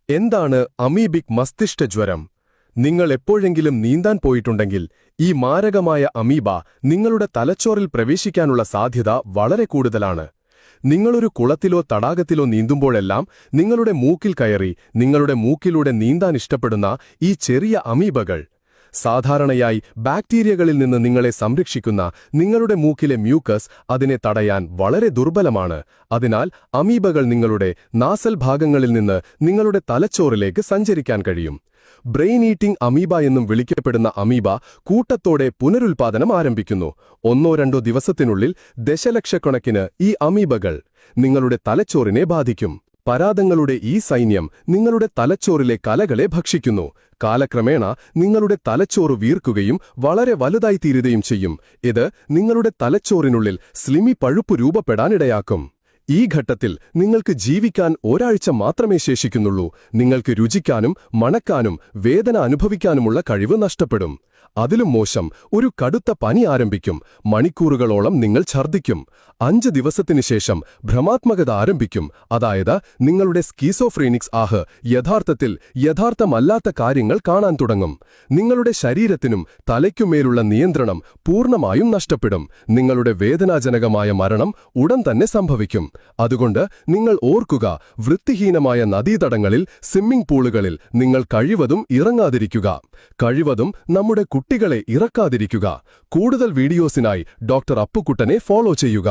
എന്താണ് അമീബിക് മസ്തിഷ്കജ്വരം? നിങ്ങൾ എപ്പോഴെങ്കിലും നീന്താൻ പോയിട്ടുണ്ടെങ്കിൽ ഈ മാരകമായ അമീബ നിങ്ങളുടെ തലച്ചോറിൽ പ്രവേശിക്കാനുള്ള സാധ്യത വളരെ കൂടുതലാണ്. നിങ്ങളൊരു കുളത്തിലോ തടാകത്തിലോ നീന്തുമ്പോഴെല്ലാം നിങ്ങളുടെ മൂക്കിൽ കയറി നിങ്ങളുടെ മൂക്കിലൂടെ നീന്താൻ ഇഷ്ടപ്പെടുന്ന ഈ ചെറിയ അമീബകൾ സാധാരണയായി ബാക്ടീരിയകളിൽ നിന്ന് നിങ്ങളെ സംരക്ഷിക്കുന്ന നിങ്ങളുടെ മൂക്കിലെ മ്യൂക്കസ് അതിനെ തടയാൻ വളരെ ദുർബലമാണ്. അതിനാൽ അമീബകൾ നിങ്ങളുടെ നാസൽ ഭാഗങ്ങളിൽ നിന്ന് നിങ്ങളുടെ തലച്ചോറിലേക്ക് സഞ്ചരിക്കാൻ കഴിയും. ബ്രെയിൻ ഈറ്റിംഗ് അമീബ എന്നും വിളിക്കപ്പെടുന്ന അമീബ കൂട്ടത്തോടെ പുനരുൽപാദനം ആരംഭിക്കുന്നു. 1-2 ദിവസത്തിനുള്ളിൽ ദശലക്ഷക്കണക്കിന് ഈ അമീബകൾ നിങ്ങളുടെ തലച്ചോറിനെ ബാധിക്കും. പരാദങ്ങളുടെ ഈ സൈന്യം നിങ്ങളുടെ തലച്ചോറിലെ കലകളെ ഭക്ഷിക്കുന്നു. കാലക്രമേണ നിങ്ങളുടെ തലച്ചോറ് വീർക്കുകയും വളരെ വലുതായിത്തീരുകയും ചെയ്യും. ഇത് നിങ്ങളുടെ തലച്ചോറിനുള്ളിൽ സ്ലിമി പഴുപ്പ് രൂപപ്പെടാനിടയാക്കും. ഈ ഘട്ടത്തിൽ നിങ്ങൾക്ക് ജീവിക്കാൻ ഒരാഴ്ച മാത്രമേ ശേഷിക്കുന്നുള്ളൂ. നിങ്ങൾക്ക് രുചിക്കാനും മണക്കാനും വേദന അനുഭവിക്കാനുമുള്ള കഴിവ് നഷ്ടപ്പെടും. അതിലും മോശം, ഒരു കടുത്ത പനി ആരംഭിക്കും. മണിക്കൂറുകളോളം നിങ്ങൾ ഛർദ്ദിക്കും. 5 ദിവസത്തിനു ശേഷം ഭ്രമാത്മകത ആരംഭിക്കും. അതായത് നിങ്ങളുടെ സ്കീസോഫ്രീനിക്സ് യഥാർത്ഥത്തിൽ യഥാർത്ഥമല്ലാത്ത കാര്യങ്ങൾ കാണാൻ തുടങ്ങും. നിങ്ങളുടെ ശരീരത്തിനും തലയ്ക്കുമേലുള്ള നിയന്ത്രണം പൂർണ്ണമായും നഷ്ടപ്പെടും. നിങ്ങളുടെ വേദനാജനകമായ മരണം ഉടൻ തന്നെ സംഭവിക്കും. അതുകൊണ്ട് നിങ്ങൾ ഓർക്കുക, വൃത്തിഹീനമായ നദീതടങ്ങളിൽ, സ്വിമ്മിംഗ് പൂളുകളിൽ നിങ്ങൾ കഴിവതും ഇറങ്ങാതിരിക്കുക. കഴിവതും നമ്മുടെ കുട്ടികളെ ഇറക്കാതിരിക്കുക. കൂടുതൽ വീഡിയോസിനായി ഡോക്ടർ അപ്പുക്കുട്ടനെ ഫോളോ ചെയ്യുക.